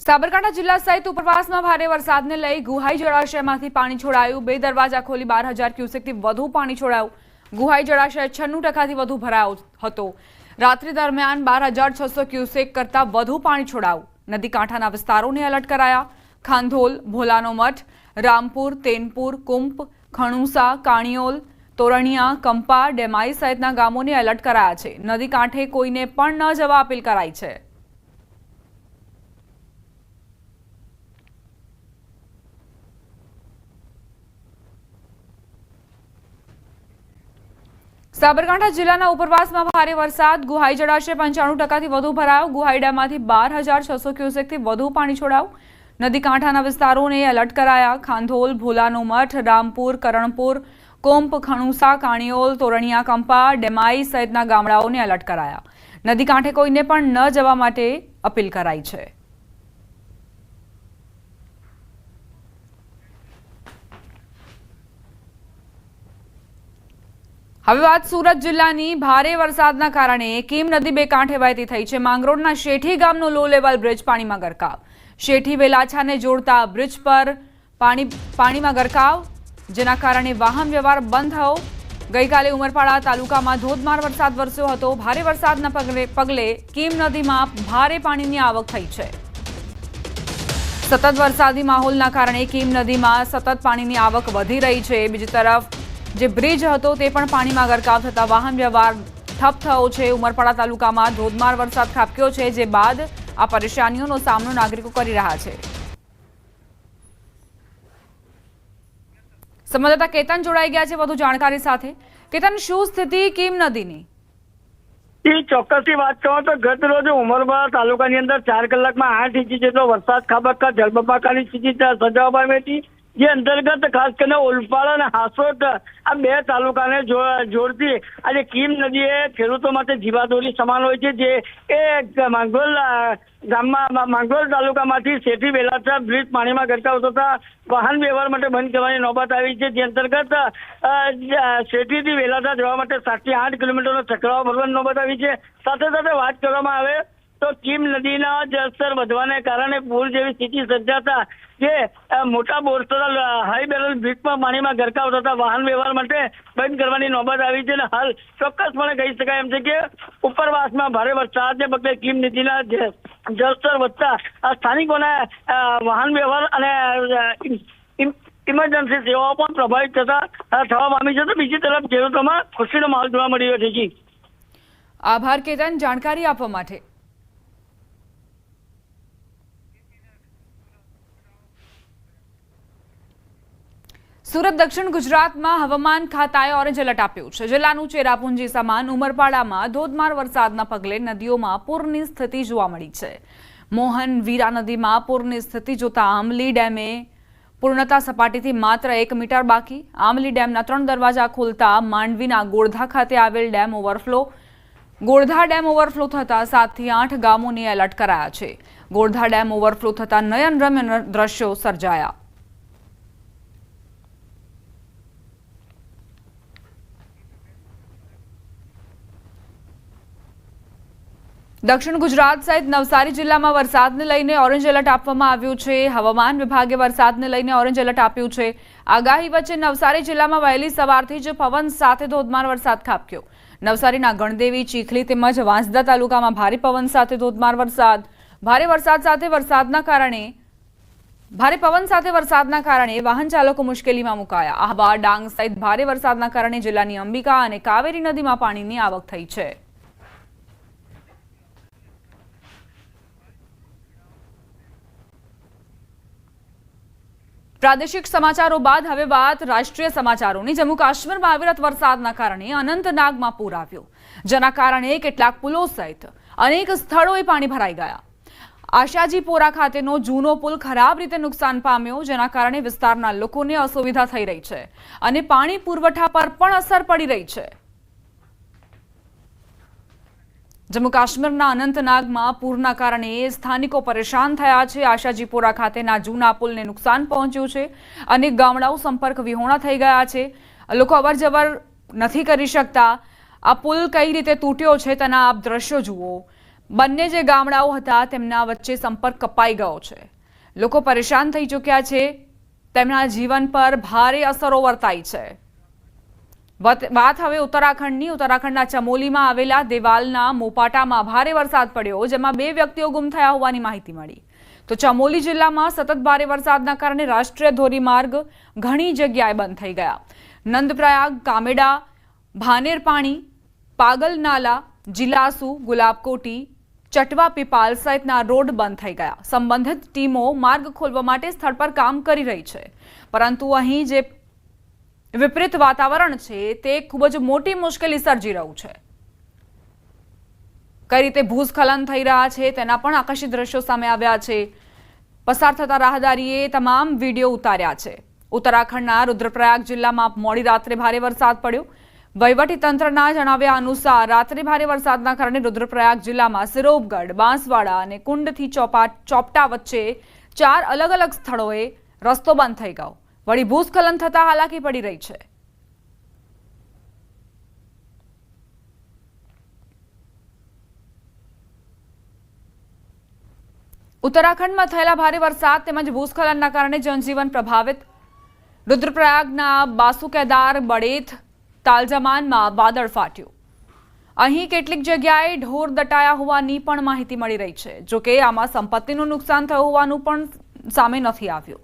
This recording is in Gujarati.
સાબરકાંઠા જિલ્લા સહિત ઉપરવાસમાં ભારે વરસાદને લઈ ગુહાઈ જળાશયમાંથી પાણી છોડાયું। 2 દરવાજા ખોલી 12,000 ક્યુસેકથી વધુ પાણી છોડાયું। ગુહાઈ જળાશય 96% વધુ ભરાયો હતો। રાત્રિ દરમિયાન 12,600 ક્યુસેક કરતાં વધુ પાણી છોડાયું। નદી કાંઠાના વિસ્તારોને એલર્ટ કરાયા। ખાંધોલ, ભોલાનો મઠ, રામપુર, તેનપુર, કુંપ, ખણુસા, કાણિયોલ, તોરણિયા, કંપા, ડેમાઈ સહિતના ગામોને એલર્ટ કરાયા છે। નદી કાંઠે કોઈને પણ ન જવા અપીલ કરાઈ છે। સાબરકાંઠા જિલ્લાના ઉપરવાસમાં ભારે વરસાદ। ગુહાઈ જળાશય 95%થી વધુ ભરાયો। ગુહાઈ ડેમમાંથી 12,600 ક્યુસેકથી વધુ પાણી છોડાયું। નદી કાંઠાના વિસ્તારોને એલર્ટ કરાયા। ખાંધોલ, ભોલાનો મઠ, રામપુર, કરણપુર, કોંપ, ખણુસા, કાણિયોલ, તોરણિયા, કંપા, ડેમાઈ સહિતના ગામડાઓને એલર્ટ કરાયા। નદી કાંઠે કોઈને પણ ન જવા માટે અપીલ કરાઈ છે। હવે વાત સુરત જિલ્લાની। ભારે વરસાદના કારણે કીમ નદી બે કાંઠે વહેતી થઈ છે। માંગરોળના શેઠી ગામનો લો લેવલ બ્રિજ પાણીમાં ગરકાવ। શેઠી વેલાછાને જોડતા બ્રિજ પર પાણીમાં ગરકાવ, જેના કારણે વાહન વ્યવહાર બંધ થયો। ગઈકાલે ઉમરપાડા તાલુકામાં ધોધમાર વરસાદ વરસ્યો હતો। ભારે વરસાદના પગલે કીમ નદીમાં ભારે પાણીની આવક થઈ છે। સતત વરસાદી માહોલના કારણે કીમ નદીમાં સતત પાણીની આવક વધી રહી છે। બીજી તરફ જે બ્રિજ હતો તે પણ પાણીમાં ગરકાવ થતા વાહન વ્યવહાર ઠપ થયો છે। ઉમરપાડા તાલુકામાં ધોધમાર વરસાદ ખાબક્યો છે, જે બાદ આ પરેશાનીઓનો સામનો નાગરિકો કરી રહ્યા છે। સંવાદદાતા કેતન જોડાઈ ગયા છે વધુ જાણકારી સાથે। કેતન, શું સ્થિતિ કીમ નદીની? ચોક્કસથી વાત કરો તો ગત રોજ ઉમરપાડા તાલુકાની અંદર 4 કલાકમાં 8 ઇંચ જેટલો વરસાદ ખાબકતા જળબંબાકારની સ્થિતિ સર્જાવા પામી હતી, જે અંતર્ગત ખાસ કરીને ઓલપાડ અને હાસોટ આ બે તાલુકાને જોડતી આજે કીમ નદી એ ખેડૂતો માટે જીવાદોરી સમાન હોય છે। જે એ માંગરોળ ગામમાં માંગરોળ તાલુકામાંથી શેઠી વેલાછા બ્રિજ પાણીમાં ગરકાવ થતા વાહન વ્યવહાર માટે બંધ કરવાની નોબત આવી છે। જે અંતર્ગત શેઠીથી વેલાછા જવા માટે 7 થી 8 કિલોમીટરનો ચક્રાવો ભરવાની નોબત આવી છે। સાથે સાથે વાત કરવામાં આવે તો કીમ નદીના જળસ્તર વધવાને કારણે પૂર જેવી સ્થિતિ સર્જાતા જે મોટા બોરસદ હાઈ બેરલ બ્રિજમાં પાણીમાં ગરકાવ થતા વાહન વ્યવહાર માટે બંધ કરવાની નોબત આવી છે। અને હાલ ચોક્કસપણે કહી શકાય એમ છે કે ઉપરવાસમાં ભારે વરસાદને પગલે કીમ નદીના જળસ્તર વધતા સ્થાનિકોને વાહન વ્યવહાર અને ઇમરજન્સી સેવાઓ પણ પ્રભાવિત થવા પામી છે। તો બીજી તરફ ખેડૂતોમાં ખુશીનો માહોલ જોવા મળી રહ્યો છે। આભાર કેતન, જાણકારી આપવા માટે। સુરત દક્ષિણ ગુજરાતમાં હવામાન ખાતાએ ઓરેન્જ એલર્ટ આપ્યું છે। જિલ્લાનું ચેરાપુંજી સમાન ઉમરપાડામાં ધોધમાર વરસાદના પગલે નદીઓમાં પૂરની સ્થિતિ જોવા મળી છે। મોહન વીરા નદીમાં પૂરની સ્થિતિ જોતા આમલી ડેમે પૂર્ણતા સપાટીથી માત્ર 1 મીટર બાકી। આમલી ડેમના 3 દરવાજા ખોલતા માંડવીના ગોળધા ખાતે આવેલ ડેમ ઓવરફ્લો થતા 7 થી 8 ગામોને એલર્ટ કરાયા છે। ગોળધા ડેમ ઓવરફ્લો થતા નયનરમ્ય દ્રશ્યો સર્જાયા। દક્ષિણ ગુજરાત સહિત નવસારી જિલ્લામાં વરસાદને લઈને ઓરેન્જ એલર્ટ આપવામાં આવ્યું છે। હવામાન વિભાગે વરસાદને લઈને ઓરેન્જ એલર્ટ આપ્યું છે। આગાહી વચ્ચે નવસારી જિલ્લામાં વહેલી સવારથી જ પવન સાથે ધોધમાર વરસાદ ખાબક્યો। નવસારીના ગણદેવી, ચીખલી તેમજ વાંસદા તાલુકામાં ભારે પવન સાથે ધોધમાર વરસાદ। ભારે પવન સાથે વરસાદના કારણે વાહન ચાલકો મુશ્કેલીમાં મુકાયા। આહવા, ડાંગ સહિત ભારે વરસાદના કારણે જિલ્લાની અંબિકા અને કાવેરી નદીમાં પાણીની આવક થઈ છે। પ્રાદેશિક સમાચારો બાદ હવે વાત રાષ્ટ્રીય સમાચારોની। જમ્મુ કાશ્મીરમાં અવિરત વરસાદના કારણે અનંતનાગમાં પૂર આવ્યું, જેના કારણે કેટલાક પુલો સહિત અનેક સ્થળોએ પાણી ભરાઈ ગયા। આશાજીપોરા ખાતેનો જૂનો પુલ ખરાબ રીતે નુકસાન પામ્યો, જેના કારણે વિસ્તારના લોકોને અસુવિધા થઈ રહી છે અને પાણી પુરવઠા પર પણ અસર પડી રહી છે। જમ્મુ કાશ્મીરના અનંતનાગમાં પૂરના કારણે સ્થાનિકો પરેશાન થયા છે। આશાજીપોરા ખાતેના જૂના પુલને નુકસાન પહોંચ્યું છે। અનેક ગામડાઓ સંપર્ક વિહોણા થઈ ગયા છે। લોકો અવરજવર નથી કરી શકતા। આ પુલ કઈ રીતે તૂટ્યો છે તેના આપ દ્રશ્યો જુઓ। બંને જે ગામડાઓ હતા તેમના વચ્ચે સંપર્ક કપાઈ ગયો છે. લોકો પરેશાન થઈ ચૂક્યા છે. તેમના જીવન પર ભારે અસરો વર્તાઈ છે. વાત હવે ઉત્તરાખંડની. ઉત્તરાખંડના ચમોલીમાં આવેલા દેવાલના મોપાટામાં ભારે વરસાદ પડ્યો, જેમાં 2 વ્યક્તિઓ ગુમ થયા હોવાની માહિતી મળી. તો ચમોલી જિલ્લામાં સતત ભારે વરસાદના કારણે રાષ્ટ્રીય ધોરીમાર્ગ ઘણી જગ્યાએ બંધ થઈ ગયા. નંદપ્રયાગ, કામેડા, ભાનેરપાણી, પાગલનાલા, જીલાસુ, ગુલાબકોટી, ચટવા પીપાલ સહિતના રોડ બંધ થઈ ગયા. સંબંધિત ટીમો માર્ગ ખોલવા માટે સ્થળ પર કામ કરી રહી છે, પરંતુ અહીં જે વિપરીત વાતાવરણ છે તે ખૂબ જ મોટી મુશ્કેલી સર્જી રહ્યું છે. કઈ રીતે ભૂસ્ખલન થઈ રહ્યા છે તેના પણ આકર્ષક દ્રશ્યો સામે આવ્યા છે. પસાર થતા રાહદારીએ તમામ વિડીયો ઉતાર્યા છે. ઉત્તરાખંડના રુદ્રપ્રયાગ જિલ્લામાં મોડી રાત્રે ભારે વરસાદ પડ્યો. વહીવટીતંત્રના જણાવ્યા અનુસાર રાત્રે ભારે વરસાદના કારણે રુદ્રપ્રયાગ જિલ્લામાં સિરોબગઢ, બાંસવાડા અને કુંડથી ચોપટા વચ્ચે 4 અલગ અલગ સ્થળોએ રસ્તો બંધ થઈ ગયો. વળી ભૂસ્ખલન થતા હાલાકી પડી રહી છે. ઉત્તરાખંડમાં થયેલા ભારે વરસાદ તેમજ ભૂસ્ખલનના કારણે જનજીવન પ્રભાવિત. રુદ્રપ્રયાગના બાસુકેદાર, બડેથ, તાલજમાનમાં વાદળ ફાટ્યું. અહીં કેટલીક જગ્યાએ ઢોર દટાયા હોવાની પણ માહિતી મળી રહી છે. જોકે આમાં સંપત્તિનું નુકસાન થયું હોવાનું પણ સામે નથી આવ્યું.